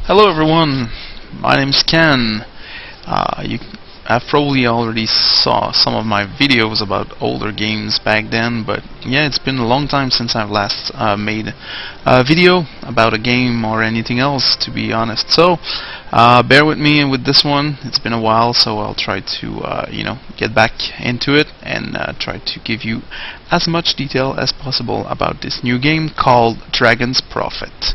Hello everyone, my name's Ken. You have probably already saw some of my videos about older games back then, but yeah, it's been a long time since I've last made a video about a game or anything else, to be honest. So bear with me with this one. It's been a while, so I'll try to get back into it and try to give you as much detail as possible about this new game called Dragon's Prophet.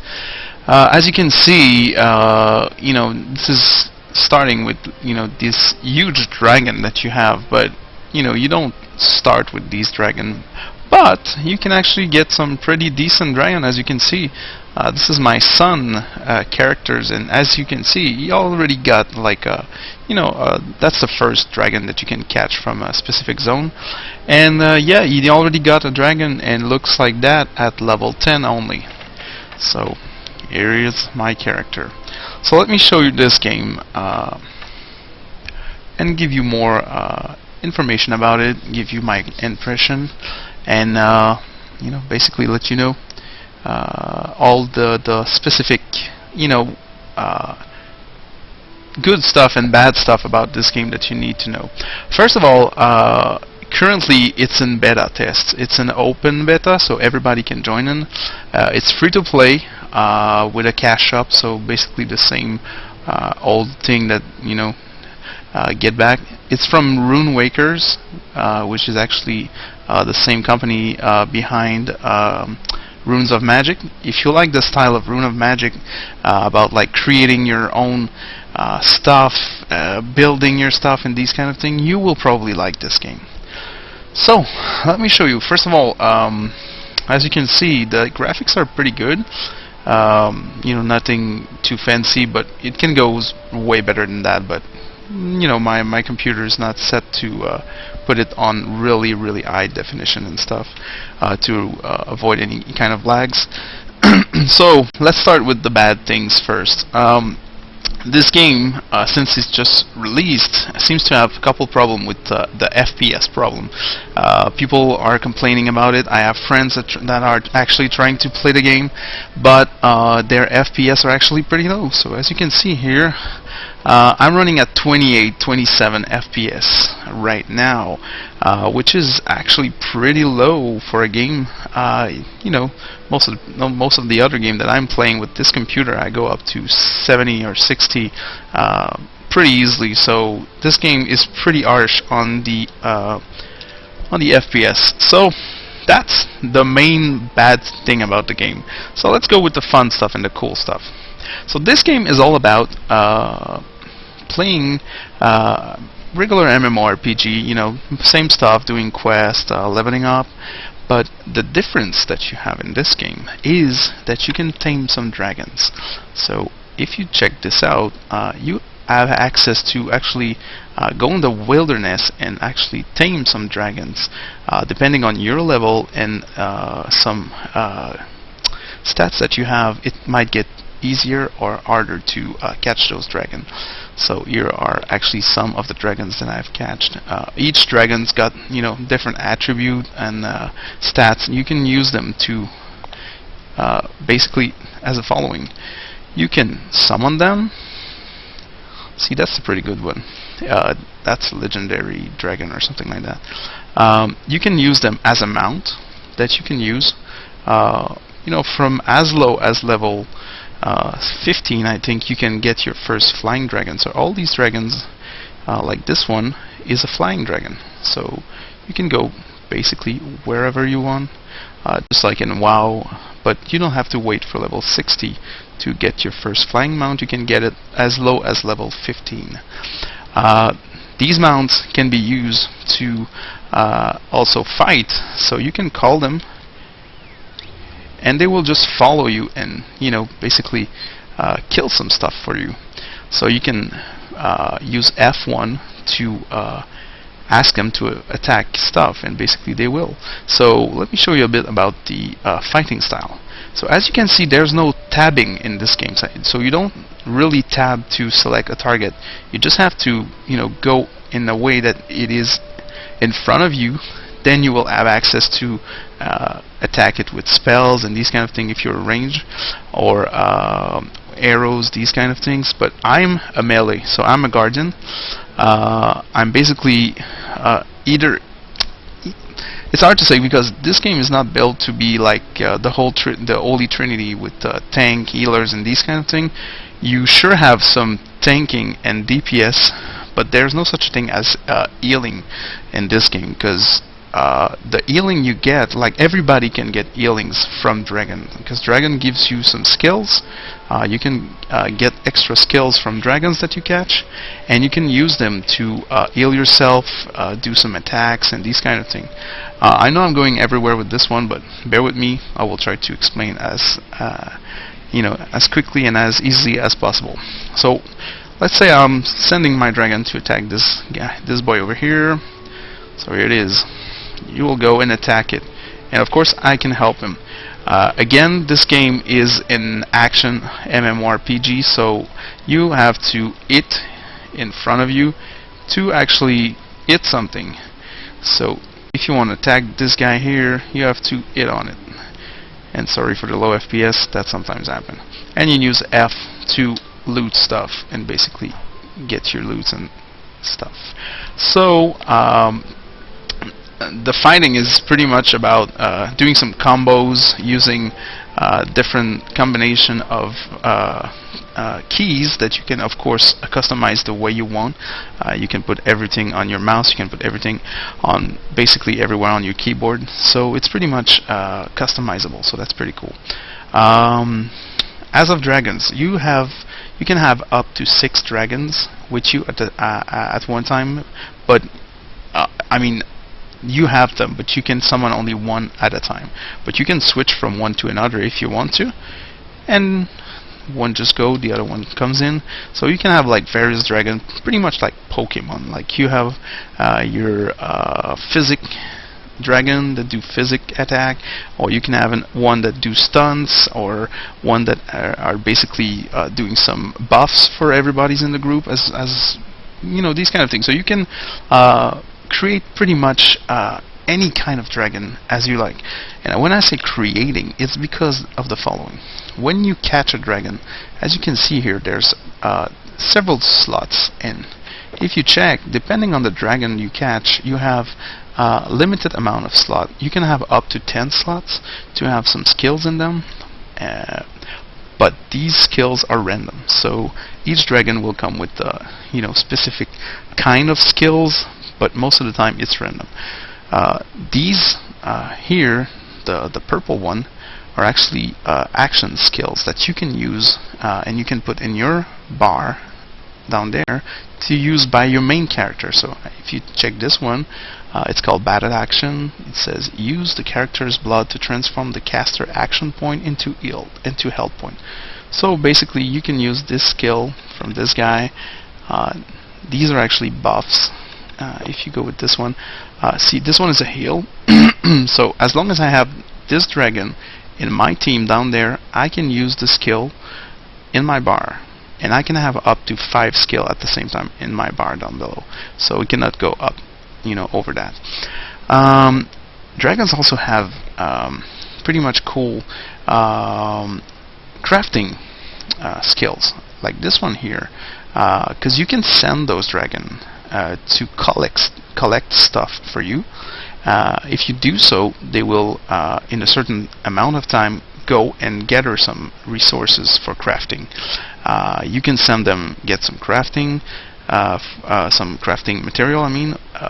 As you can see, this is starting with this huge dragon that you have, but you don't start with these dragon, but you can actually get some pretty decent dragon. As you can see, this is my son characters, and as you can see, he already got like a that's the first dragon that you can catch from a specific zone, and yeah, he already got a dragon and looks like that at level 10 only. So here is my character. So let me show you this game and give you more information about it, give you my impression, and basically let you know all the specific good stuff and bad stuff about this game that you need to know. First of all, currently it's in beta tests. It's an open beta, so everybody can join in. It's free to play with a cash shop, so basically the same old thing that Get Back. It's from Runewakers, which is actually the same company behind Runes of Magic. If you like the style of Rune of Magic, about like creating your own stuff, building your stuff and these kind of things, you will probably like this game. So let me show you. First of all, as you can see, the graphics are pretty good. Nothing too fancy, but it can go way better than that. But my computer is not set to put it on really high definition and stuff to avoid any kind of lags. So let's start with the bad things first. This game, since it's just released, seems to have a couple problem with the FPS problem. People are complaining about it. I have friends that are actually trying to play the game, but their FPS are actually pretty low. So as you can see here, I'm running at 27 FPS right now, which is actually pretty low for a game. Most of the other game that I'm playing with this computer, I go up to 70 or 60 pretty easily. So this game is pretty harsh on the FPS. So that's the main bad thing about the game. So let's go with the fun stuff and the cool stuff. So this game is all about playing regular MMORPG, same stuff, doing quests, leveling up. But the difference that you have in this game is that you can tame some dragons. So if you check this out, you have access to actually go in the wilderness and actually tame some dragons. Depending on your level and some stats that you have, it might get easier or harder to catch those dragons. So here are actually some of the dragons that I've catched. Each dragon's got different attribute and stats, and you can use them to basically as the following. You can summon them. See, that's a pretty good one. That's a legendary dragon or something like that. You can use them as a mount that you can use from as low as level 15, I think you can get your first flying dragon. So all these dragons, like this one, is a flying dragon. So you can go basically wherever you want, just like in WoW. But you don't have to wait for level 60 to get your first flying mount. You can get it as low as level 15. These mounts can be used to also fight. So you can call them, and they will just follow you and basically kill some stuff for you. So you can use F1 to ask them to attack stuff, and basically they will. So let me show you a bit about the fighting style. So as you can see, there's no tabbing in this game, so you don't really tab to select a target. You just have to go in a way that it is in front of you. Then you will have access to attack it with spells and these kind of things if you're ranged, or arrows, these kind of things. But I'm a melee, so I'm a guardian. I'm basically either. It's hard to say because this game is not built to be like the Holy Trinity with tank, healers, and these kind of thing. You sure have some tanking and DPS, but there's no such thing as healing in this game, because the healing you get, like everybody can get healings from Dragon, because Dragon gives you some skills. You can get extra skills from dragons that you catch, and you can use them to heal yourself, do some attacks, and these kind of thing. I know I'm going everywhere with this one, but bear with me. I will try to explain as as quickly and as easily as possible. So let's say I'm sending my dragon to attack this guy, this boy over here. So here it is. You will go and attack it, and of course I can help him. Again, this game is an action MMORPG, so you have to hit in front of you to actually hit something. So if you want to attack this guy here, you have to hit on it. And sorry for the low FPS, that sometimes happens. And you use F to loot stuff and basically get your loots and stuff. So the fighting is pretty much about doing some combos, using different combination of keys that you can of course customize the way you want. You can put everything on your mouse, you can put everything on basically everywhere on your keyboard, so it's pretty much customizable, so that's pretty cool. As of dragons, you can have up to 6 dragons with you at one time, but I mean, you have them, but you can summon only one at a time. But you can switch from one to another if you want to, and one just go, the other one comes in. So you can have like various dragons, pretty much like Pokemon. Like you have your physic dragon that do physic attack, or you can have one that do stunts, or one that are basically doing some buffs for everybody's in the group, as these kind of things. So you can create pretty much any kind of dragon as you like. And when I say creating, it's because of the following. When you catch a dragon, as you can see here, there's several slots, and if you check, depending on the dragon you catch, you have a limited amount of slots. You can have up to 10 slots to have some skills in them, but these skills are random, so each dragon will come with specific kind of skills, but most of the time it's random. These here, the purple one, are actually action skills that you can use and you can put in your bar down there to use by your main character. So if you check this one, it's called Battle Action. It says use the character's blood to transform the caster action point into health point. So basically you can use this skill from this guy. These are actually buffs. If you go with this one, see, this one is a heal. So as long as I have this dragon in my team down there, I can use the skill in my bar, and I can have up to 5 skill at the same time in my bar down below, so we cannot go up over that. Dragons also have pretty much cool crafting skills, like this one here, because you can send those dragons to collect stuff for you. If you do so, they will in a certain amount of time go and gather some resources for crafting. You can send them get some crafting material.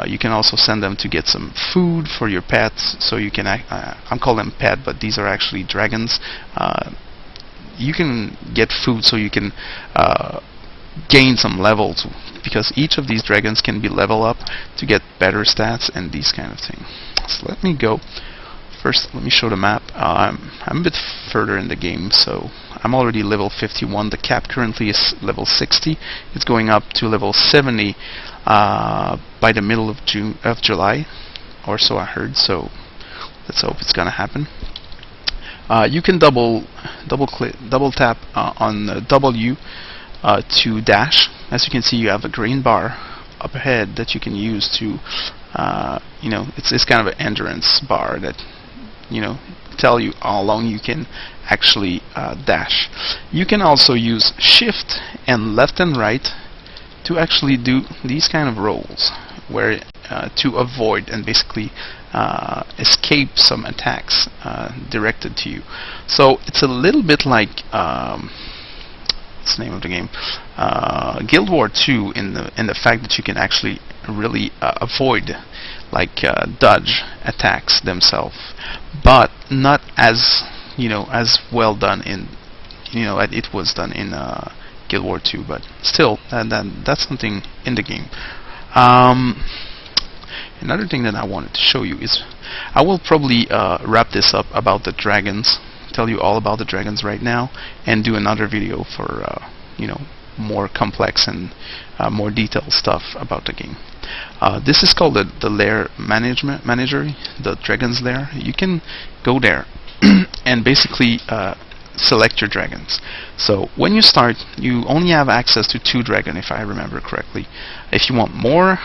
You can also send them to get some food for your pets. So you can I'm calling them pet, but these are actually dragons. You can get food so you can gain some levels, because each of these dragons can be level up to get better stats and these kind of things. So let me go. First, let me show the map. I'm a bit further in the game, so I'm already level 51. The cap currently is level 60. It's going up to level 70 by the middle of July, or so I heard. So let's hope it's gonna happen. You can double tap on the W to dash. As you can see, you have a green bar up ahead that you can use to, it's kind of an endurance bar that, tell you how long you can actually dash. You can also use shift and left and right to actually do these kind of rolls, where to avoid and basically escape some attacks directed to you. So it's a little bit like what's the name of the game? Guild Wars 2 in the fact that you can actually really avoid, like dodge attacks themselves, but not as as well done in it was done in Guild Wars 2, but still that's something in the game. Another thing that I wanted to show you is I will probably wrap this up about the dragons, tell you all about the dragons right now, and do another video for more complex and more detailed stuff about the game. This is called the lair manager, the dragon's lair. You can go there and basically select your dragons. So when you start, you only have access to 2 dragons, if I remember correctly. If you want more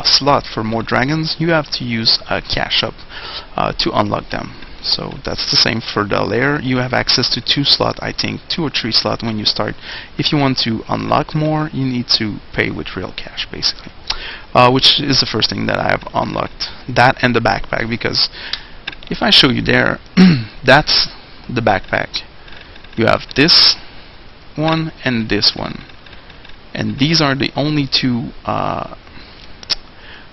slot for more dragons, you have to use a cash up to unlock them. So that's the same for the lair. You have access to 2 slots, I think 2 or 3 slots when you start. If you want to unlock more, you need to pay with real cash, basically, which is the first thing that I have unlocked. That and the backpack, because if I show you there, that's the backpack. You have this one and this one, and these are the only 2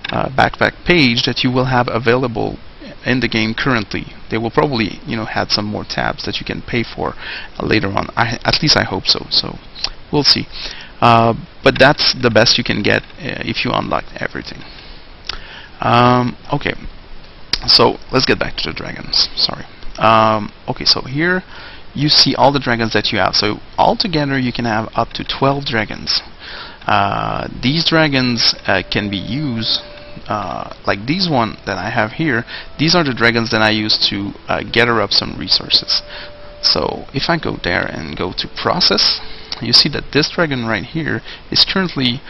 backpack page that you will have available in the game currently. They will probably have some more tabs that you can pay for later on. At least I hope so. So we'll see. But that's the best you can get if you unlock everything. Okay, so let's get back to the dragons. Sorry. Okay, so here you see all the dragons that you have. So altogether you can have up to 12 dragons. These dragons can be used like these one that I have here. These are the dragons that I use to gather up some resources. So if I go there and go to process, you see that this dragon right here is currently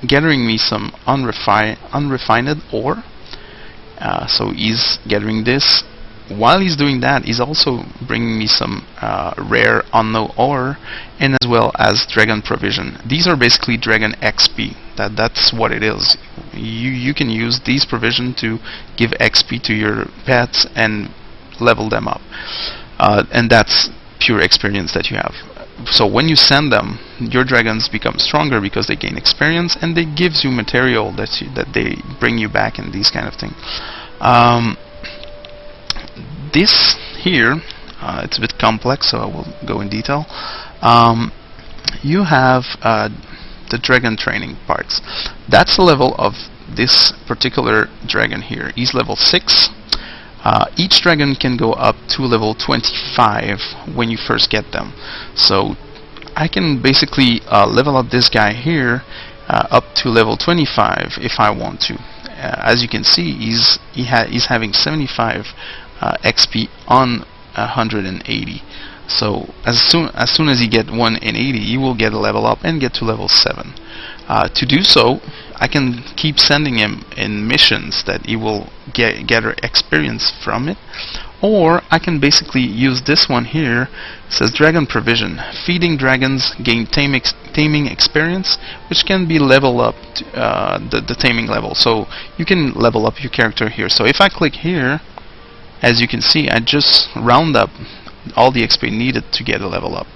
gathering me some unrefined ore. So he's gathering this. While he's doing that, he's also bringing me some rare unknown ore, and as well as dragon provision. These are basically dragon XP. That's what it is. You can use these provision to give XP to your pets and level them up, and that's pure experience that you have. So when you send them, your dragons become stronger because they gain experience, and they gives you material that they bring you back and these kind of thing. This here, it's a bit complex, so I will go in detail. You have the dragon training parts. That's the level of this particular dragon here. He's level 6. Each dragon can go up to level 25 when you first get them. So I can basically level up this guy here up to level 25 if I want to. As you can see, he's having 75 XP on 180. So as soon as you get one in 80, you will get a level up and get to level 7. To do so, I can keep sending him in missions that he will gather experience from it, or I can basically use this one here. It says Dragon Provision. Feeding dragons gain taming experience, which can be leveled up to, the taming level. So you can level up your character here. So if I click here, as you can see, I just round up all the XP needed to get a level up,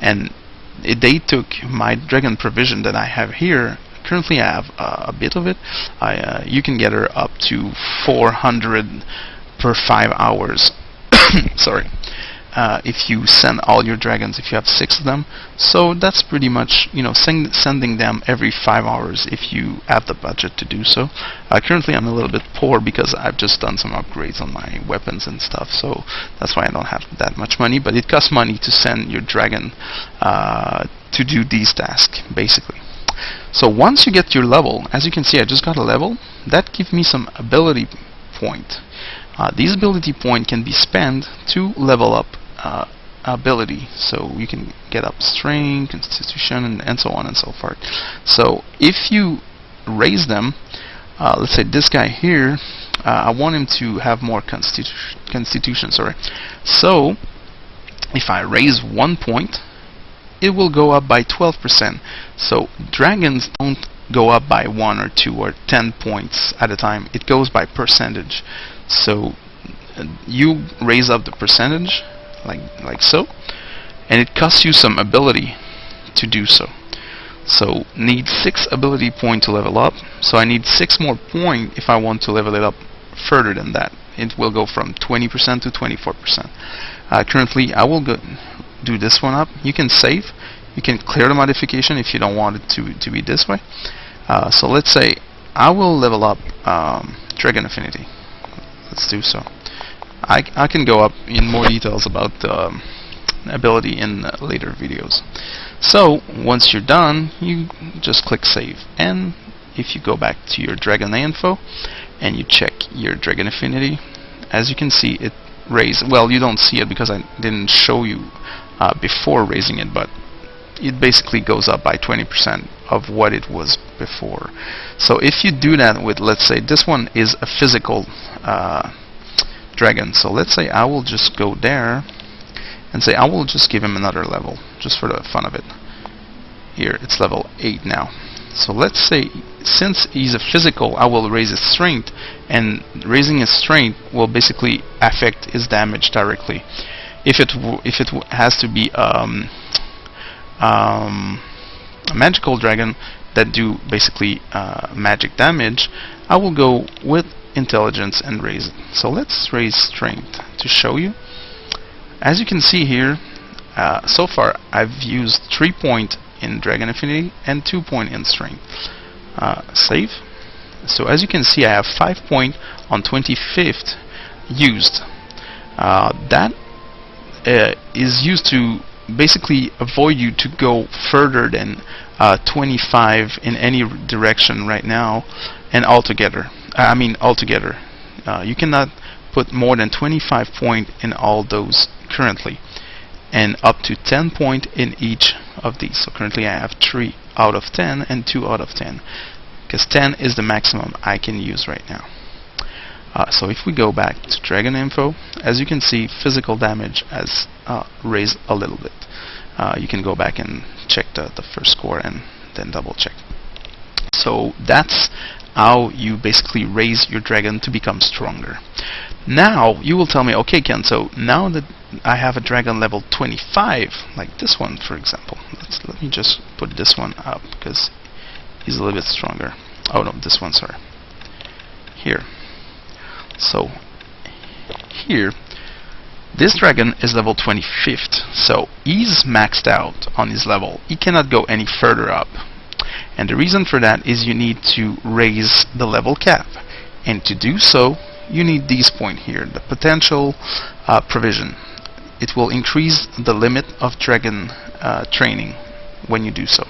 and they took my dragon provision that I have here. Currently I have a bit of it. You can get her up to 400 per 5 hours. Sorry. If you send all your dragons, if you have 6 of them. So that's pretty much, sending them every 5 hours if you have the budget to do so. Currently I'm a little bit poor because I've just done some upgrades on my weapons and stuff, so that's why I don't have that much money, but it costs money to send your dragon to do these tasks, basically. So once you get your level, as you can see, I just got a level. That gives me some ability point. These ability point can be spent to level up ability, so you can get up strength, constitution, and so on and so forth. So if you raise them, let's say this guy here, I want him to have more constitution. Sorry. So if I raise 1 point, it will go up by 12%. So dragons don't go up by 1 or 2 or 10 points at a time. It goes by percentage. So you raise up the percentage like so, and it costs you some ability to do so. So need 6 ability point to level up. So I need 6 more point if I want to level it up further than that. It will go from 20% to 24%. Currently I will do this one up. You can save. You can clear the modification if you don't want it to be this way. So let's say I will level up Dragon Affinity. Let's do so. I can go up in more details about ability in later videos. So once you're done, you just click save, and if you go back to your Dragon info and you check your Dragon Affinity, as you can see, it raised. Well, you don't see it because I didn't show you before raising it, but it basically goes up by 20% of what it was before. So if you do that with, let's say this one is a physical dragon, so let's say I will just go there and say I will just give him another level just for the fun of it. Here it's level 8 now. So let's say since he's a physical, I will raise his strength, and raising his strength will basically affect his damage directly. If it has to be a magical dragon that do basically magic damage, I will go with intelligence and raise it. So let's raise strength to show you. As you can see here, so far I've used 3 point in Dragon Affinity and 2 point in strength. Save. So as you can see, I have 5 point on 25th used. That is used to basically avoid you to go further than 25 in any direction right now, and altogether. You cannot put more than 25 point in all those currently, and up to 10 point in each of these. So currently I have 3 out of 10 and 2 out of 10, because 10 is the maximum I can use right now. So if we go back to Dragon info, as you can see, physical damage has raised a little bit. You can go back and check the first score and then double check. So that's how you basically raise your dragon to become stronger. Now you will tell me, okay Ken, so now that I have a dragon level 25, like this one for example, let me just put this one up because he's a little bit stronger. Oh no, this one, sorry. Here. So here, this dragon is level 25th, so he's maxed out on his level. He cannot go any further up. And the reason for that is you need to raise the level cap. And to do so, you need these points here, the potential provision. It will increase the limit of dragon training when you do so.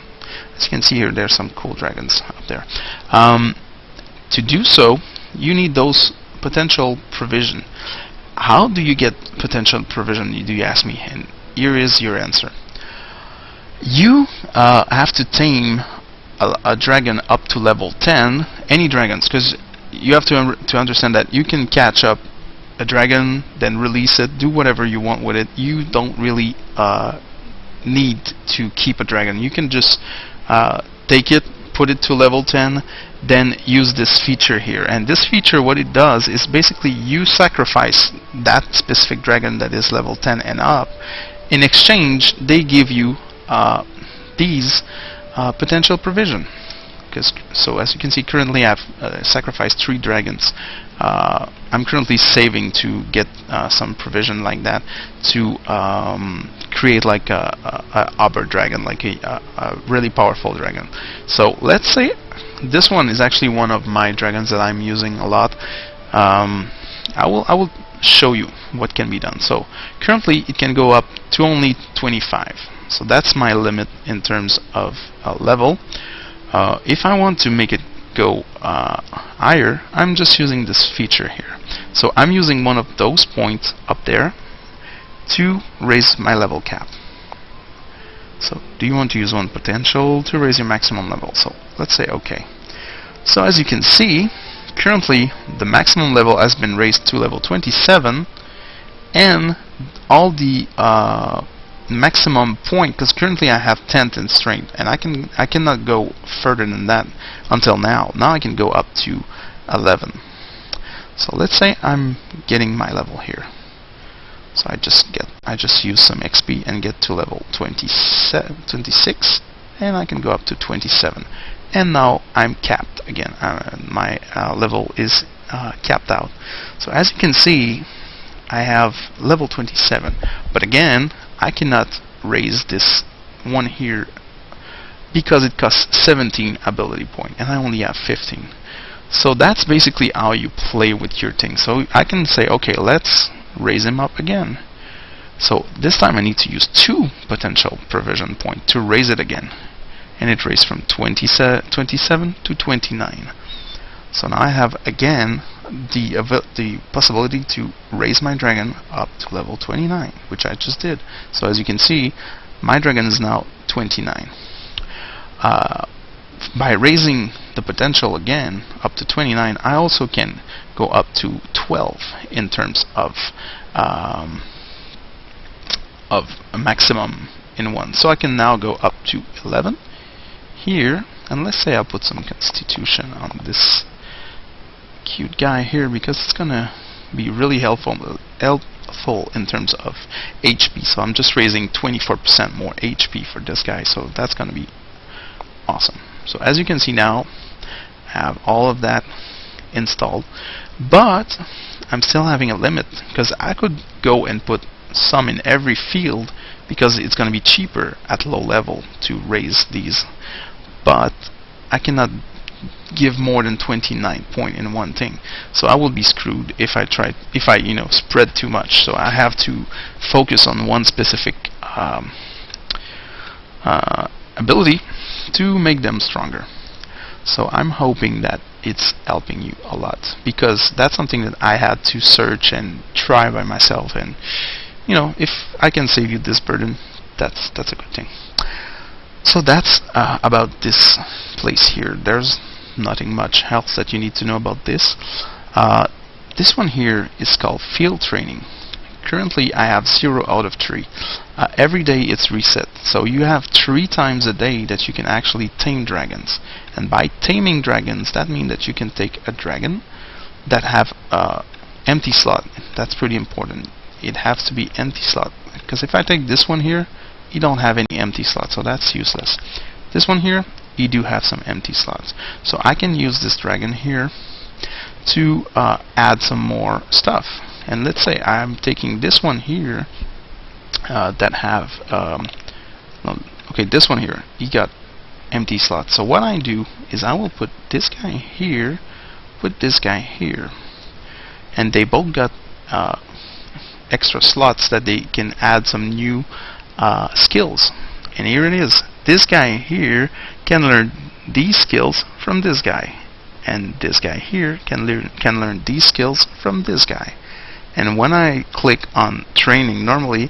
As you can see here, there's some cool dragons up there. To do so, you need those potential provision. How do you get potential provision, do you ask me? And here is your answer. You have to tame a dragon up to level 10, any dragons, because you have to understand that you can catch up a dragon, then release it, do whatever you want with it. You don't really need to keep a dragon. You can just take it, put it to level 10, then use this feature here. And this feature, what it does is basically you sacrifice that specific dragon that is level 10 and up. In exchange, they give you these potential provision. So as you can see, currently I've sacrificed 3 dragons. I'm currently saving to get some provision like that to create like a Auber dragon, like a really powerful dragon. So let's say this one is actually one of my dragons that I'm using a lot. I will show you what can be done. So currently it can go up to only 25. So that's my limit in terms of level. If I want to make it go higher, I'm just using this feature here. So I'm using one of those points up there to raise my level cap. So do you want to use one potential to raise your maximum level? So let's say okay. So as you can see, currently the maximum level has been raised to level 27, and all the maximum point, because currently I have 10th in strength, and I cannot go further than that until now. Now I can go up to 11. So let's say I'm getting my level here. So I just use some XP and get to level 26, and I can go up to 27. And now I'm capped again. My level is capped out. So as you can see, I have level 27. But again, I cannot raise this one here because it costs 17 ability point, and I only have 15. So that's basically how you play with your thing. So I can say, okay, let's raise him up again. So this time I need to use 2 potential provision point to raise it again, and it raised from 27 to 29. So now I have again the possibility to raise my dragon up to level 29, which I just did. So as you can see, my dragon is now 29. By raising the potential again up to 29, I also can go up to 12 in terms of a maximum in one. So I can now go up to 11 here, and let's say I put some constitution on this cute guy here, because it's gonna be really helpful in terms of HP. So I'm just raising 24% more HP for this guy, so that's gonna be awesome. So as you can see now, I have all of that installed, but I'm still having a limit, because I could go and put some in every field because it's going to be cheaper at low level to raise these, but I cannot give more than 29 point in one thing. So I will be screwed if I spread too much. So I have to focus on one specific ability to make them stronger. So I'm hoping that it's helping you a lot, because that's something that I had to search and try by myself, and if I can save you this burden, that's a good thing. So that's about this place here. There's nothing much else that you need to know about this. This one here is called field training. Currently I have 0 out of 3. Every day it's reset, so you have 3 times a day that you can actually tame dragons. And by taming dragons, that means that you can take a dragon that have empty slot. That's pretty important. It has to be empty slot, because if I take this one here, you don't have any empty slots, so that's useless. This one here, you do have some empty slots, so I can use this dragon here to add some more stuff. And let's say I'm taking this one here that have okay, this one here, he got empty slots. So what I do is I will put this guy here, put this guy here, and they both got extra slots that they can add some new skills. And here it is. This guy here can learn these skills from this guy, and this guy here can learn these skills from this guy. And when I click on training, normally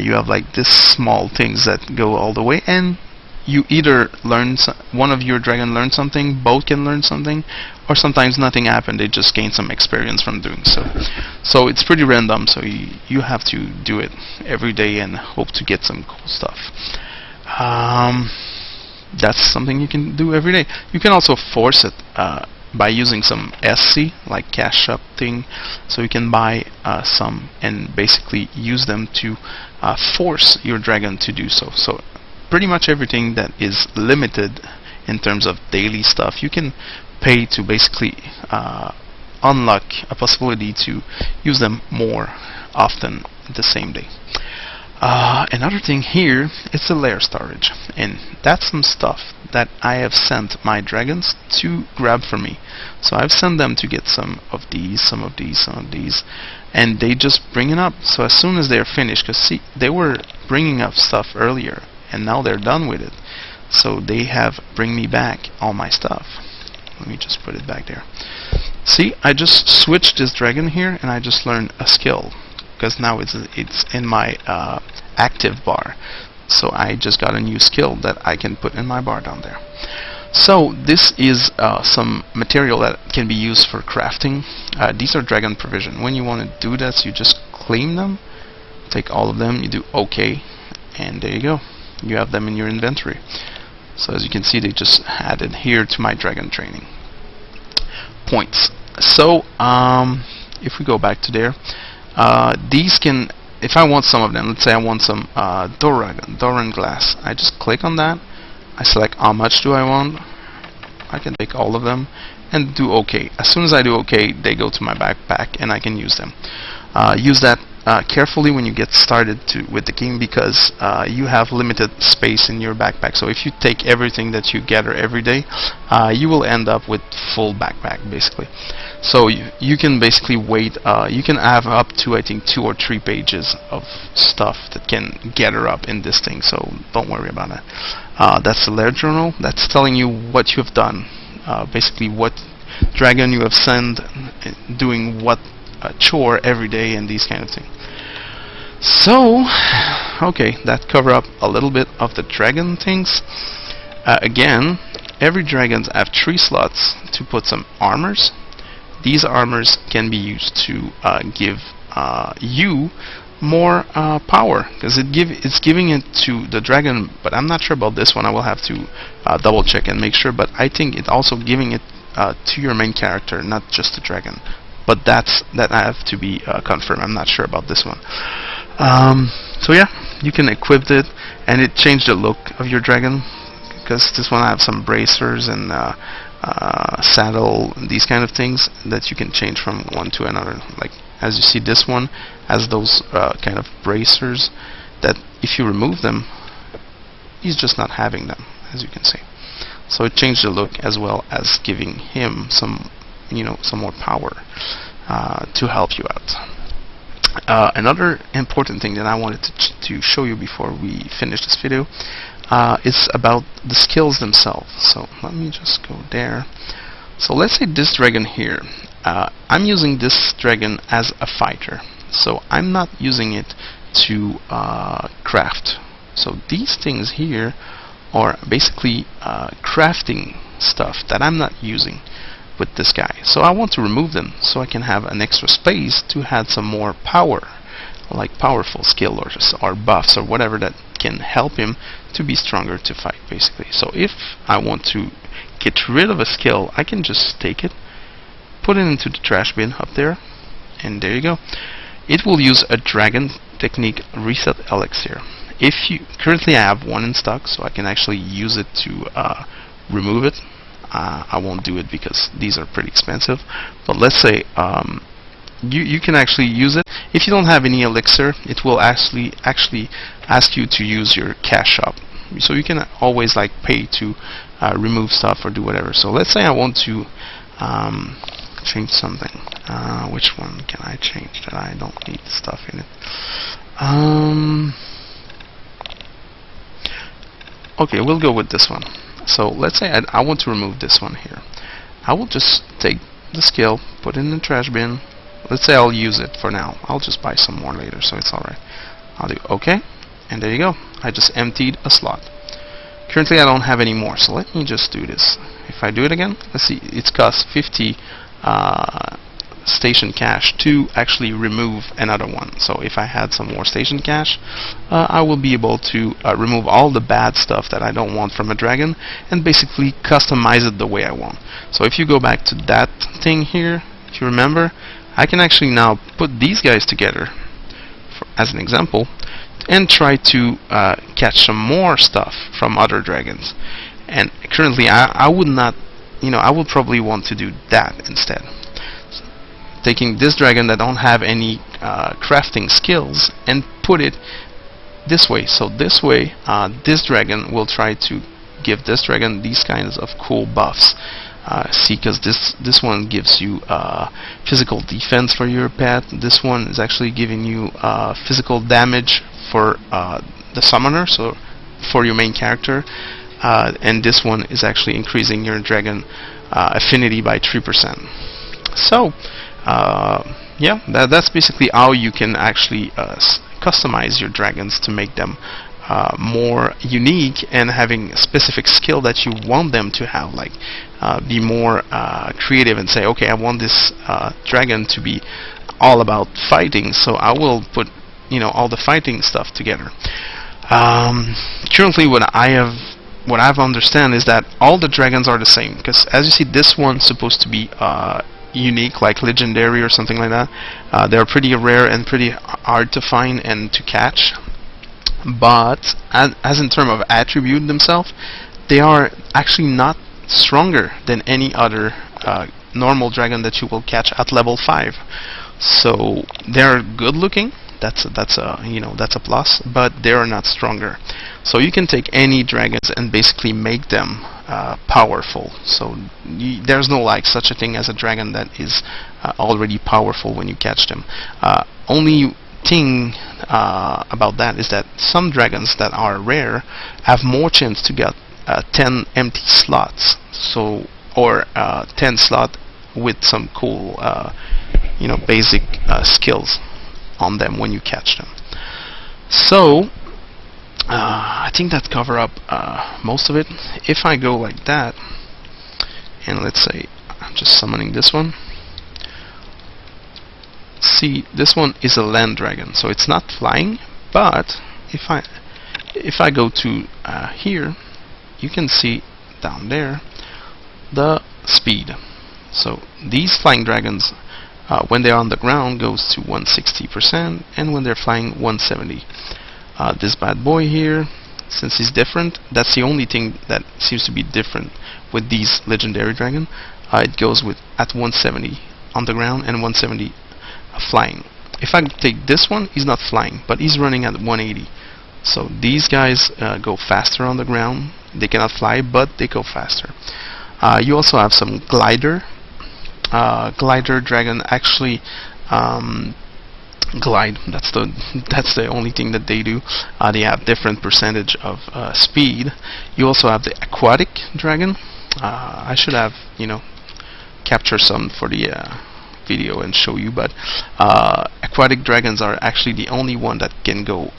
you have like this small things that go all the way, and you either learn one of your dragon learn something, both can learn something, or sometimes nothing happened, they just gain some experience from doing so. So it's pretty random, so you have to do it every day and hope to get some cool stuff. That's something you can do every day. You can also force it by using some SC, like cash shop thing, so you can buy some and basically use them to force your dragon to do so. So pretty much everything that is limited in terms of daily stuff, you can pay to basically unlock a possibility to use them more often the same day. Another thing here is the lair storage, and that's some stuff that I have sent my dragons to grab for me. So I've sent them to get some of these, some of these, some of these, and they just bring it up. So as soon as they're finished, because see, they were bringing up stuff earlier, and now they're done with it, so they have bring me back all my stuff. Let me just put it back there. See, I just switched this dragon here, and I just learned a skill, because now it's in my active bar. So I just got a new skill that I can put in my bar down there. So this is some material that can be used for crafting. These are dragon provision. When you want to do this, you just claim them, take all of them, you do OK, and there you go. You have them in your inventory. So as you can see, they just added here to my dragon training points. So if we go back to there, these can, if I want some of them, let's say I want some Doran glass, I just click on that, I select how much do I want, I can take all of them and do OK. As soon as I do OK, they go to my backpack and I can use them. Use that carefully when you get started with the game, because you have limited space in your backpack. So if you take everything that you gather every day, you will end up with full backpack basically. So you can basically wait, you can have up to I think 2 or 3 pages of stuff that can gather up in this thing, so don't worry about that. That's the lair journal. That's telling you what you have done, basically what dragon you have sent, doing what chore every day, and these kind of things. So okay, that cover up a little bit of the dragon things. Again, every dragons have 3 slots to put some armors. These armors can be used to give you more power, because it's giving it to the dragon, but I'm not sure about this one. I will have to double check and make sure, but I think it's also giving it to your main character, not just the dragon. But that I have to be confirmed. I'm not sure about this one. So yeah, you can equip it, and it changed the look of your dragon, because this one I have some bracers and saddle, these kind of things that you can change from one to another. Like as you see, this one has those kind of bracers that if you remove them, he's just not having them, as you can see. So it changed the look as well as giving him some, some more power to help you out. Another important thing that I wanted to show you before we finish this video is about the skills themselves. So let me just go there. So let's say this dragon here, I'm using this dragon as a fighter, so I'm not using it to craft. So these things here are basically crafting stuff that I'm not using with this guy. So I want to remove them so I can have an extra space to add some more power, like powerful skill or buffs or whatever that can help him to be stronger to fight basically. So if I want to get rid of a skill, I can just take it, put it into the trash bin up there, and there you go. It will use a dragon technique reset elixir. Currently I have one in stock, so I can actually use it to remove it. I won't do it because these are pretty expensive, but let's say you can actually use it. If you don't have any elixir, it will actually ask you to use your cash shop, so you can always like pay to remove stuff or do whatever. So let's say I want to change something. Which one can I change that I don't need stuff in it? Okay, we'll go with this one. So let's say I want to remove this one here. I will just take the skill, put it in the trash bin. Let's say I'll use it for now. I'll just buy some more later, so it's alright. I'll do OK, and there you go. I just emptied a slot. Currently I don't have any more, so let me just do this. If I do it again, let's see, it's cost 50 station cash to actually remove another one. So if I had some more station cash, I will be able to remove all the bad stuff that I don't want from a dragon and basically customize it the way I want. So if you go back to that thing here, if you remember, I can actually now put these guys together as an example and try to catch some more stuff from other dragons. And currently I would not, I would probably want to do that instead. Taking this dragon that don't have any crafting skills and put it this way. So this way, this dragon will try to give this dragon these kinds of cool buffs. See, because this one gives you physical defense for your pet. This one is actually giving you physical damage for the summoner, so for your main character. And this one is actually increasing your dragon affinity by 3%. So yeah, that's basically how you can actually customize your dragons to make them more unique and having a specific skill that you want them to have, like be more creative and say, okay, I want this dragon to be all about fighting, so I will put all the fighting stuff together. Currently, what I've understand is that all the dragons are the same, because as you see, this one's supposed to be unique, like legendary or something like that. They're pretty rare and pretty hard to find and to catch. But as in terms of attribute themselves, they are actually not stronger than any other normal dragon that you will catch at level 5. So they're good looking. That's a plus, but they're not stronger. So you can take any dragons and basically make them powerful. So there's no like such a thing as a dragon that is already powerful when you catch them. Only thing about that is that some dragons that are rare have more chance to get 10 empty slots, so or 10 slot with some cool basic skills on them when you catch them. So I think that cover up most of it. If I go like that, and let's say I'm just summoning this one. See, this one is a land dragon, so it's not flying. But if I go to here, you can see down there the speed. So these flying dragons, when they're on the ground, goes to 160%, and when they're flying, 170. This bad boy here, since he's different, that's the only thing that seems to be different with these legendary dragon. It goes with at 170 on the ground and 170 flying. If I take this one, he's not flying, but he's running at 180. So these guys go faster on the ground. They cannot fly, but they go faster. You also have some glider. Glider dragon actually glide. That's the only thing that they do. They have different percentage of speed. You also have the aquatic dragon. I should have capture some for the video and show you, but aquatic dragons are actually the only one that can go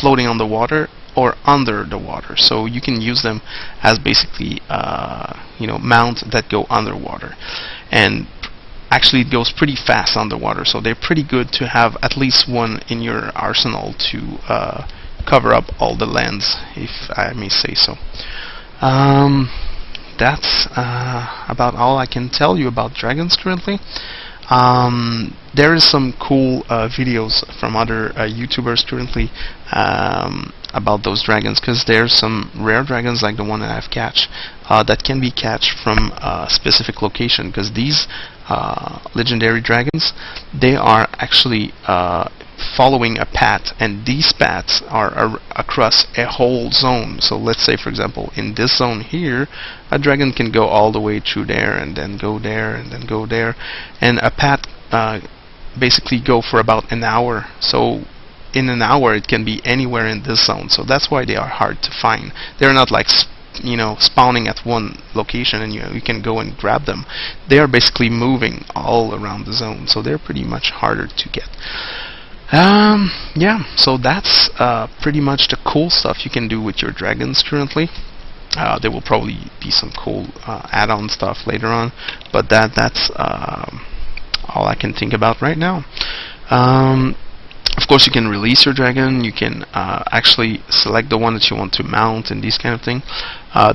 floating on the water or under the water, so you can use them as basically mount that go underwater, and actually it goes pretty fast underwater, so they're pretty good to have at least one in your arsenal to cover up all the lands, if I may say so. That's about all I can tell you about dragons currently. There is some cool videos from other YouTubers currently about those dragons, because there's some rare dragons like the one that I've catch that can be catched from a specific location, because these legendary dragons, they are actually following a path, and these paths are across a whole zone. So let's say, for example, in this zone here, a dragon can go all the way through there, and then go there, and then go there, and a path basically go for about an hour. So in an hour it can be anywhere in this zone, so that's why they are hard to find. They're not like spawning at one location and you can go and grab them. They are basically moving all around the zone, so they're pretty much harder to get. Yeah, so that's pretty much the cool stuff you can do with your dragons currently. There will probably be some cool add-on stuff later on, but that's all I can think about right now. Of course, you can release your dragon. You can actually select the one that you want to mount and these kind of thing.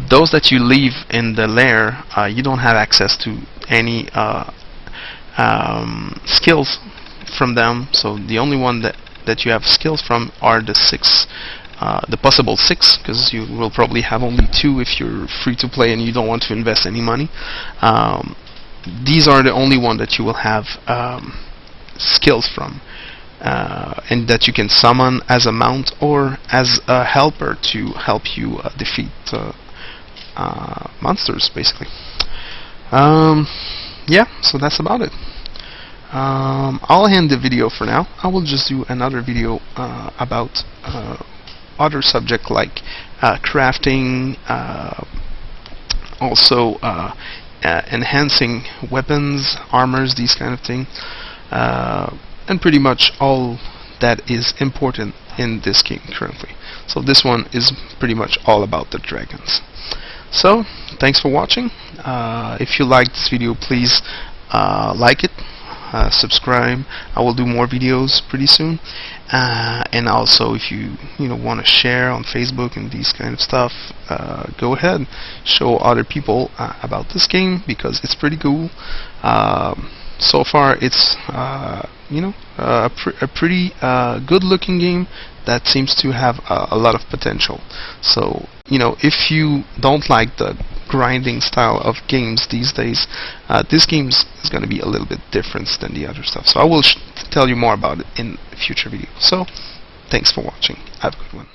Those that you leave in the lair, you don't have access to any skills from them. So the only one that you have skills from are the the possible 6, because you will probably have only 2 if you're free to play and you don't want to invest any money. These are the only one that you will have skills from, and that you can summon as a mount or as a helper to help you defeat monsters, basically. Yeah, so that's about it. I'll end the video for now. I will just do another video about other subject like crafting, also enhancing weapons, armors, these kind of thing, and pretty much all that is important in this game currently. So this one is pretty much all about the dragons. So thanks for watching. If you liked this video, please like it, subscribe. I will do more videos pretty soon, and also if you want to share on Facebook and these kind of stuff, go ahead, show other people about this game, because it's pretty cool. So far it's a pretty good looking game that seems to have a lot of potential. So if you don't like the grinding style of games these days, this game is going to be a little bit different than the other stuff. So I will tell you more about it in a future video. So thanks for watching. Have a good one.